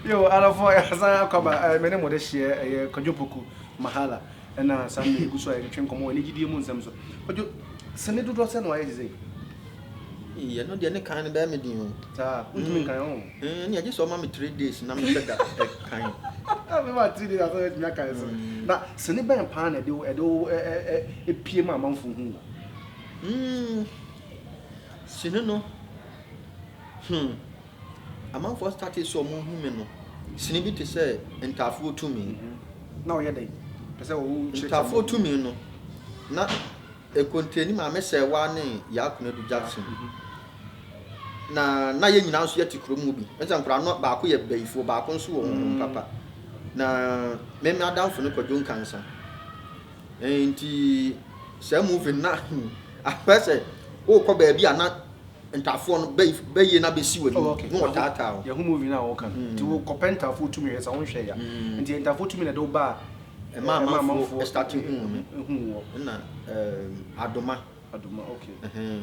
Yo, I love for Yazan Kaba, many more this year, Kwadwo Poku, Mahala, and Sunday, who saw a train come on, Nigidia Munsamso. But you send it to us and why is it? Yeah, no, the other kind of damage. What do you mean? I just saw Mammy 3 days, and I'm said that kind. I'm about 3 days after that. Now, send it by a pan, a PM among from whom. Sinano. A month for started so movement. Sinibit to say, and Tafu to me. Now, yeah, they Tafu to me, no. Not a containing my message one Yakuna Jackson. Na yen now yet to Krumu. As I'm not back here before back on so papa. Na maybe I down for no Kwadwo cancer. And the same moving nothing. I press it. Oh, baby, are not. And Tafon bay na be see with no tata. You moving now, can to copenta for 2 minutes. I won't share. And the Tafo 2 minutes bar. And mamma for starting Adoma. Okay.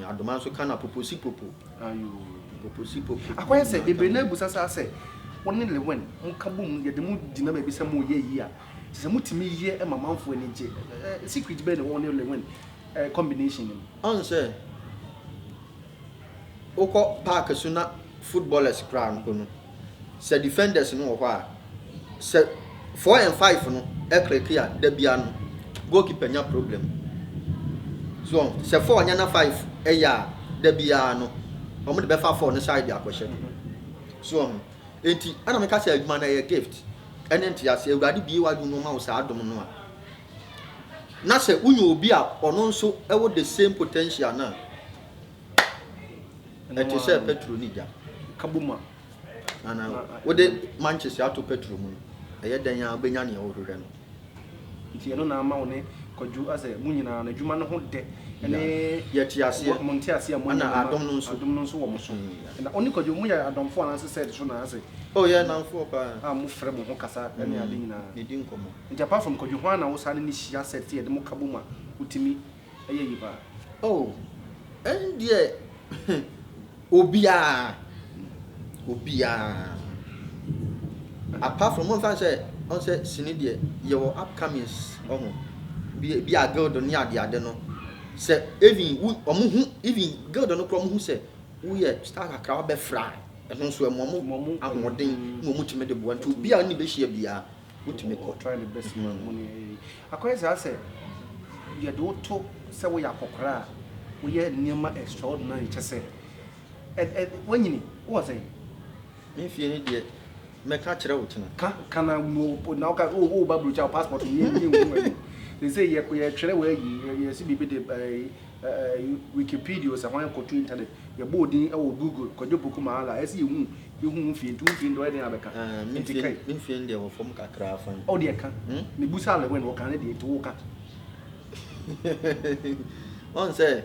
Adoma so can proposi popo. You proposi popo. I quite said, the Benebus as I say. One in the wind, Kabum, get the mood dinner maybe some more year. It's a multi year and my mouth for any secret bed one only win combination. Answer. Oko park suna footballers crown kono. Se defenders no hwa. Se 4 and 5 no e clear da bia no. Goalkeeper nya problem. So se 4 nya na 5 e ya da bia no. Omo de be fa 4 no side akwhye. So enti ana me ka se adwuma na ye gift. Ene enti ase awurade bi wadu no ma wo sa adom no a. Na se unyo obi a ono nso e wo the same potential na. And you say petrol nija Kabuma. And what did Manchester to petrol moon? A yet Benyani over them. If you know now, Maune, could you as a Munina and a Juman hold dead, and yet Yassi Montiasia, I don't know so much. And only could you Muya, I don't fall as I said, soon as I say, oh, yeah, now for I'm moved from Hokasa, and I didn't come. And apart from Kojuana was having this said here, the Mokabuma, who to me a year. Oh, and yet. Obia. Apart from one fan said, on said Sinidia, your upcomings, be a girl on yard, I don't know. Said, even girl don't know who said, we start a crowd be fry, and also a momo, and more thing, no to make the one to be a nibishi beer, which make or try the best money. A question I said, you don't talk, say we are cocra, we are near my extraordinary, just say. When you was it? If you need it, make a child. Can I move now? Oh, Babu, your passport. They say, yeah, we are away. You see, by Wikipedia or someone go to internet. Your body or Google, Kwadwo Poku Mahala. I see you won't feel 2 feet or any other car. Minfield, they were from Kakra. Oh, dear, can me Busala when what candidate to walk at? One say,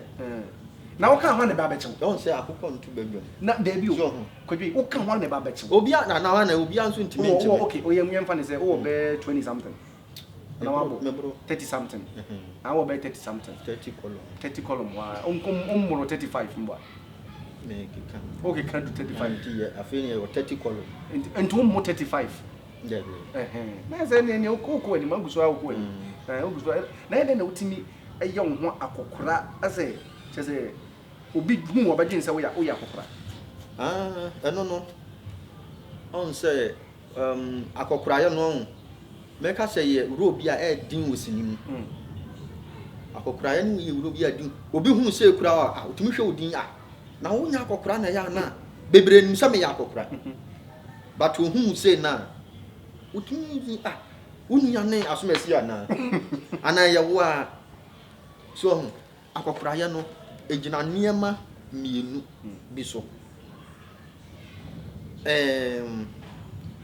now can't run a babbage. Don't say I could come to bedroom. Not debut. Could be who can run a babbage? Obia now and will be answering to me. Okay, oh, young fan is oh, bear 20 something. No, 30 something. I will bet 30 something. 30 column. 30 column. Why? 35. Make it come. Okay, can't do 35. I feel 30 column. And 2 more 35. Yeah. There's any cocoa and Manguso. Then to me a young one a as a says a big moon of agents away. I don't know. On say, I could cry alone. Make us say, Robia Ed Dean was in him. I could cry any Robia Dean. Obi who say, crowd out to me show Dean. Now, when I could cry, na baby, and some Yako cry. But to whom say now, would you wouldn't your name as Messiah? And I wa so I could cry no. Ejina niema mienu biso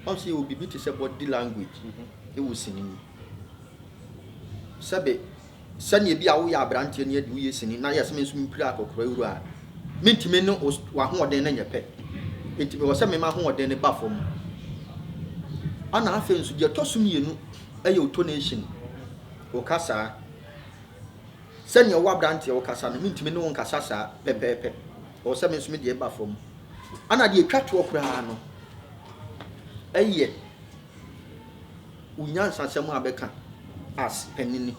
also will be bit is about the language it was singing sabe sani bi a wo ya brante ne adu ye sini na yes me so mpira akokora uru a mentime no wa hoden na nyepe enti be wo se me ma hoden ne ba fom ana afa nsu je tosu mienu eye autonation o kasa sanya wa brante o kasa no mentime no nkasa sa pepepe o se me nso me de ba fom ana de atwa to okura no eye unyansa sɛm abɛka as panini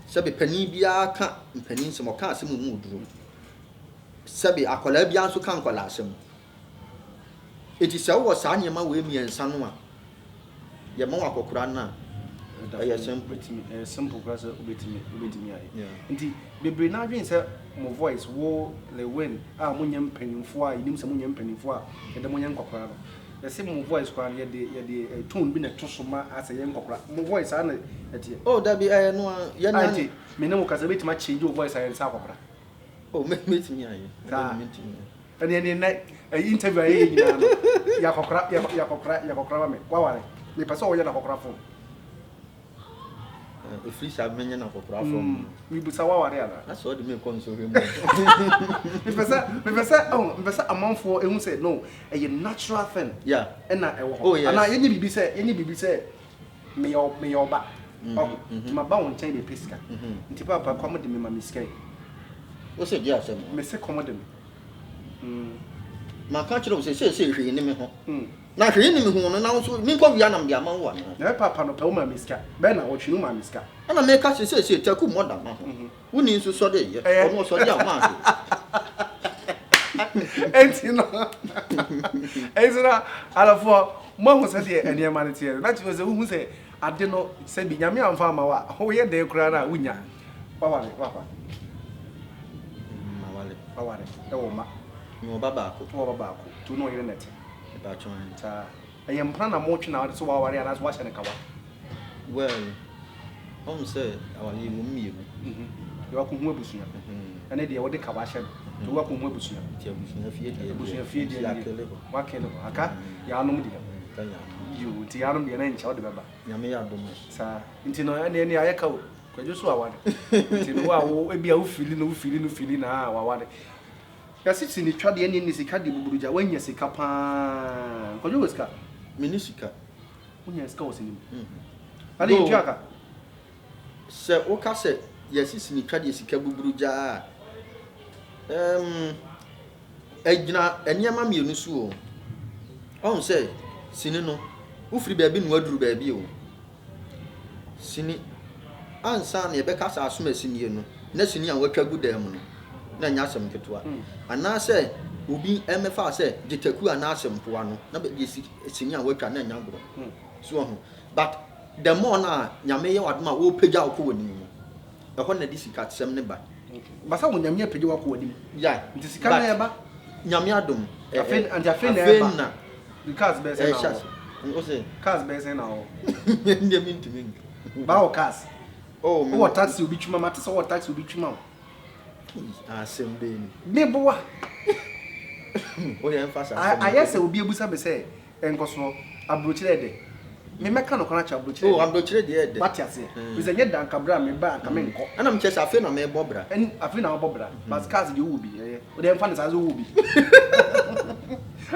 sɛbe pani bia ka mpani nsɛm ɔka asɛm mu duro sɛbe akwala bia nso ka nkwala asɛm eti sɛ wo saa nneɛma we miɛnsa no a yɛ ma wakɔkora na ɛyɛ simple class obetimi ayi nti bebre na adwen sɛ mo voice wo le win a mo nyam panimfo a yinim sɛ mo nyam panimfo a yɛde mo nyam kokora no yɛse mo voice kwa yɛde tone bi na to so ma asɛ yɛn kokora mo voice ana ɛtie oh da bi no yɛ na nti me ne mo kasa betima change wo voice a yɛn sa kokora oh metimi ayi ɛne na interview ayi nyina no yakokora ba me waware me pɛ sɛ ɔyɛ na kokora fo if you have many na kokora from we busa waware ala that's all the me Nkosuohene me pɛ sɛ amanfo ehun sɛ no a natural thing yeah ɛna ɛwɔ oh hɔ ana yenye bibi sɛ me oba ma ba won nkyɛn be pesika nti papa kwa mo de me ma miskai o se dia asɛm me se komo de me ma ka kyerɛ wo sɛ hwee ne me ho na hwee ne me ho no na so me nkɔ wia nam de ama wo ana na papa no pɛ wo ma misika bɛ na wo twinu ma misika ana me ka sɛ taku moda ma ho woni nso so de yɛ ɔno so de ama Enzina alafo mo ho sɛ de eniema ne tie na ti sɛ wo hu sɛ ade no sɛ bi nyame amfa ama wa ho yɛ de kura na wunya wawale papa wawale e wo ma no baba ko tu no yire net ba chon ta ayem plan na mo twi na so waware ana so wa hyɛ ne kawa well say awale wo miegu you wa ko hu abusua ene de wo de kawa hyɛ to wa ko hu abusua ti abusua fie de wa kele aka ya anom de you ti anom de na ncha wo de baba nyame ya dom sa nti no ene ayeka wo kwadwo so awade nti no wa wo ebia wo fili na awade ya sisi ni twade ene ni sika de buburuja wanya sika pa kwadwo wo sika mini sika wonya sika wo sinim ale ntwaka se o ka se ya sisi ni twade sika buburuja ejina eniema mienu so o se sini no wo firi baabi no aduru baabi o sini ansa na yɛbɛka sa asoma sini no na sini a watwa gu dam no na nya asɛm ketewa ana sɛ obi ɛmɛfa sɛ gitaku ana asɛm poa no na bɛ sini a watwa na nya goro so ho but the more na nyame yɛ wadom a wo pagya wo kɔ wani mu ɛhɔ na di sika tsɛm ne ba basa wo nyame pagya wo kɔ wani mu ya nti sika na yɛ ba nyame adom afei na because be say now o say cars be say now ndie mintimi ba o cars oh me what taxi obi twuma mate so what taxi obi twuma asembe ni me boa o ye emphasize ayese obi ebusa be say Nkosuo abrochire de me meka no kona cha abrochire oh abrochire de de what ase we say nyeda nkabra me ba nka me nko ana mche sa afi na me bobra afi na bobra but cars de wo bi o de emfa ne sa zo wo bi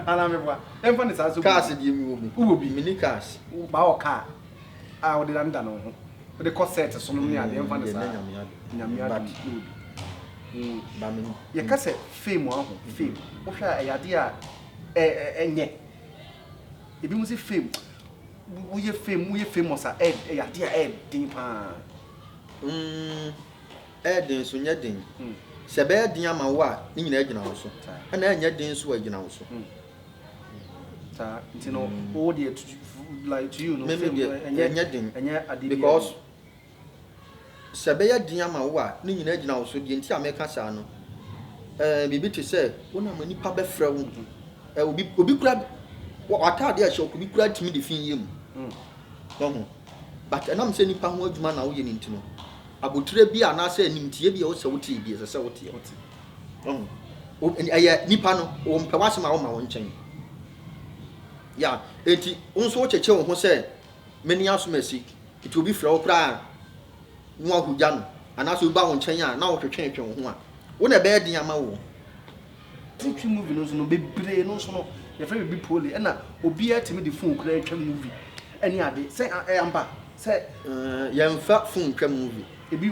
ana me boa emfa ne sa zo cars de mi wo bi mini cars ba o car a o de landa no ho o de corset so no ne ade emfa ne sa nyame ade ba me ye ka se fame ho fame wo hwa ayade a enye ebi mu se fame wo ye famous a ayade a din pa den so nya den se be den ama wo a ni nyina agina wo so na anya den so agina wo so ta nti no wo de like to you no anya den ade because se be ya den ama wo a ni nyina agina wo so de nti ameka sa no bibi te se wo na mani pa be frɛ wo obi kura atade a hye obi kura timi de fin yem no but enam se nipa ho adwuma na wo ye ninti no abotire bi ana se nimtie bi a wo se wo tie bi se wo tie aya nipa no wo mpa wasema wo ma wo nkyɛn ya enti unso wo cheche wo ho se meni asomasi iti obi frɛ wo kura no ahugya no ana so ba wo nkyɛn a na wo twetwe wo ho a wo na be den ama wo titwi movie no so no bebre no so no ye frɛ bi poli na obi atimi de phone kura atwa movie ani ade se amba se yemfa phone twa movie ebi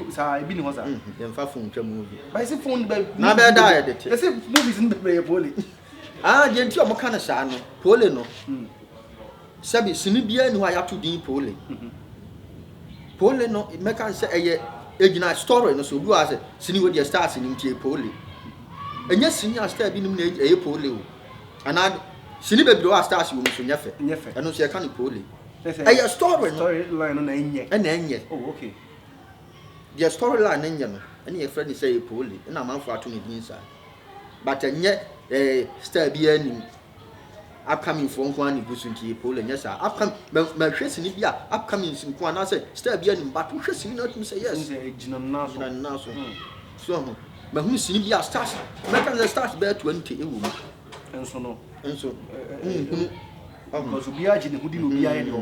ni ho sa yemfa phone twa movie ba se phone ba na be da edit se movies ni bebre poli Ah, the entire Mokana Sano, Pole no. Sabi, Sinibia, who I have to do Pole. Pole no, it make us say a story, no, so do as a senior your stars in Pole. And yes, senior star being a Pole. And I Sinibe do stars you from Yefe, and no, she can't Pole. A storyline on Enya. Oh, okay. The storyline Enya, and your friend say Pole, and I'm out for 2 minutes inside. But yet, star be upcoming from one goes into Pole, and yes, upcoming, my question is, upcoming some one. I said, star be but who should not say yes, so, but who see me stars, make the stars bear 20 and so no, and so, because we are who do be any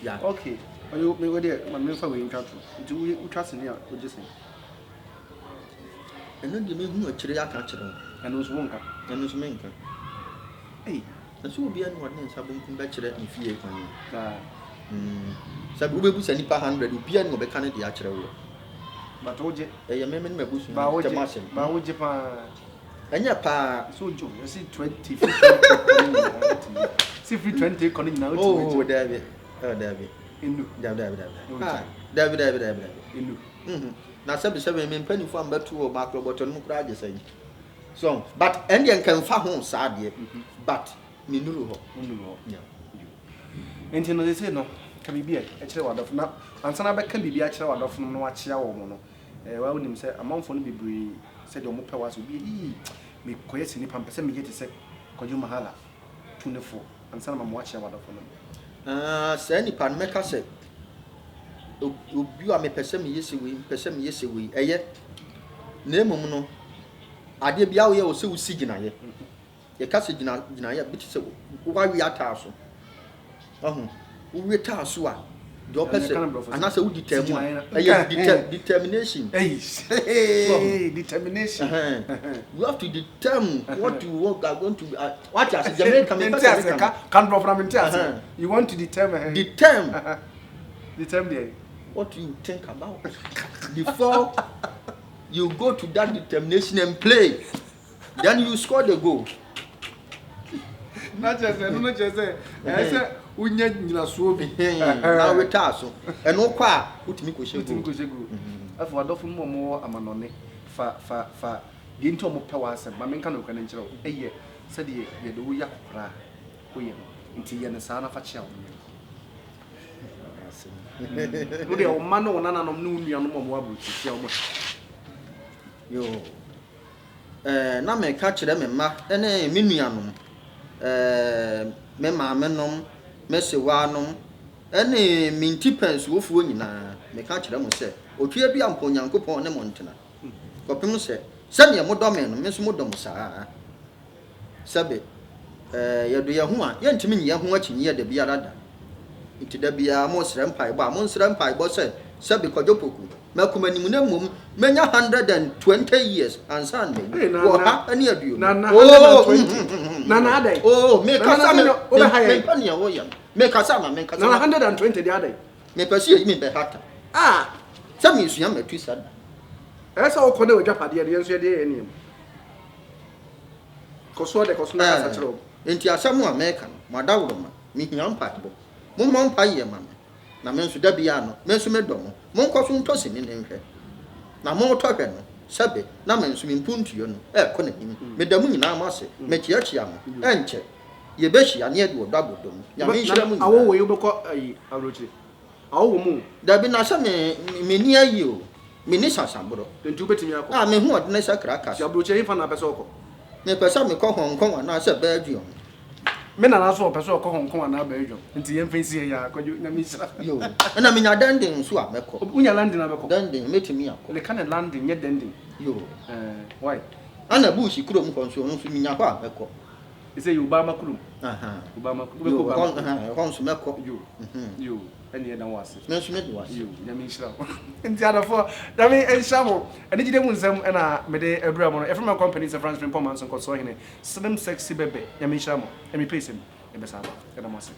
yeah, okay. You may go there, my member will do you trust in here, what you say? And then you mean who actually are catching and those won't and those men. Hey, and so be anyone else having bachelor in fear. Some will be sending 100 will be any of the Canada actual. But told you, a man may bush about Japan. And your pa, so Joe, you see 20 see 20 calling now. Oh, David, David, David, now 77 men penny from but 2 or macro bottom crash say. So, but Indian can found sad but Minuru. And you know, they say no, can be actually one of now, and some can be actually one of no watch your mono. Well, him say a month for be said your mopa was be me quiet in the pampas and me get to say, Kwadwo Mahala 24 and some of them watch one of them. Say any pan make us say, you are me person yes away, a yet name no. I did be out here or so see Gina. Your cousin Gina, but so why we are tasso. We tasso. The opposite, and that's a determination. Determination. You have to determine what you are going to. What as Jamaican you want to determine. Determine what you think about before you go to that determination and play. Then you score the goal. Not just say. Unya nyina so bi na weta so eno kwa utimi koshegu afa wadofo mo amanone fa di nto mo pe wa asem ma menka no kwa nkyere eye sade ye de wo yakora oye nti ye ne sa na fa chia wo no de o ma no na nanom no nua no mo abu chia wo yo na me ka kire me ma ene me nua no me ma menom mese wanom ene minti pens wo fuo nyina me ka kire mo se otwe bi ampo nyankopon ne mo ntena kopem se sane ye modom no me so modom saa sabe yedo ye ho a ye ntimi nye ho akinyi ye da bia rada nti da bia mo srem pai ba mo srem pai bo se sabe Kwadwo Poku makuma nimu na mum menya 120 years and Sunday wo ha ene aduo na 120 na adai oh me kasa me me wo yam me kasa na 120 the adai me pesi me be hata sa mi suya metu sada esa wo kone odwapade ye nso ye de enim koso de koso na kasa chiro enti asamu America no madawro ma mi hiam patbo mo mo mpa ye ma na me nso da bia no me nso me dom mo nkoso ntosi ni nhwe na mo tohwe no sabe na me nso me mpuntuyo no ko na nim me damu nyina ma se me chiachia mo enche ye be hia ne de odabodom ya me nhira mu awo we yobeko ayi awrochi awo mu da bi na sa me ni ayi o me ni sasamboro ntu betimi akọ me hu odne sakra ka ya broche ifa na pese okọ me pese me ko Hong Kong na se ba aduo me na na so pese okọ Hong Kong na ba aduo nti ye mfensi ya Kwadwo na mi sira yo na me nya dandin so ameko unya landin ameko dandin metimi akọ le kan landin ye dandin yo why ana bushi kuro mu konso no so mi nya kwa ameko ise yo ba makulum ba makulum ko konso meko yo any other was mention was you nyame nshira nti adafo da me enshamo ene gide mu nsam na me de ebra mo no from company se France Nkosuohene Slim Sexy Bebe nyame nshira mo emi place em e be sa ba kada mo se